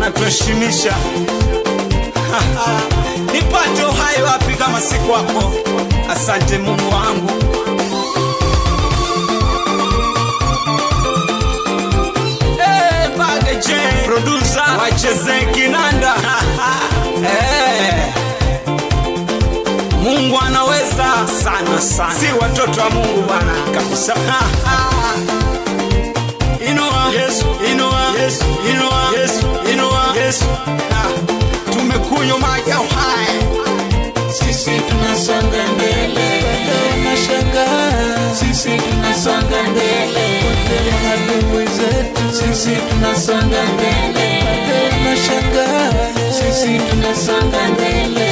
wanatuheshimisha. Nipate uhai wapi kama si kwako? Asante Mungu wangu. Producer wacheze kinanda. Mungu anaweza sana sana, si watoto wa Mungu bwana kabisa. Inua Yesu, inua Yesu, inua Yesu, inua Yesu. Tumekunywa maji ya uhai, sisi tunasonga mbele, tunashangaa, sisi tunasonga mbele, adui zetu, sisi tunasonga mbele, tunashangaa, sisi tunasonga mbele.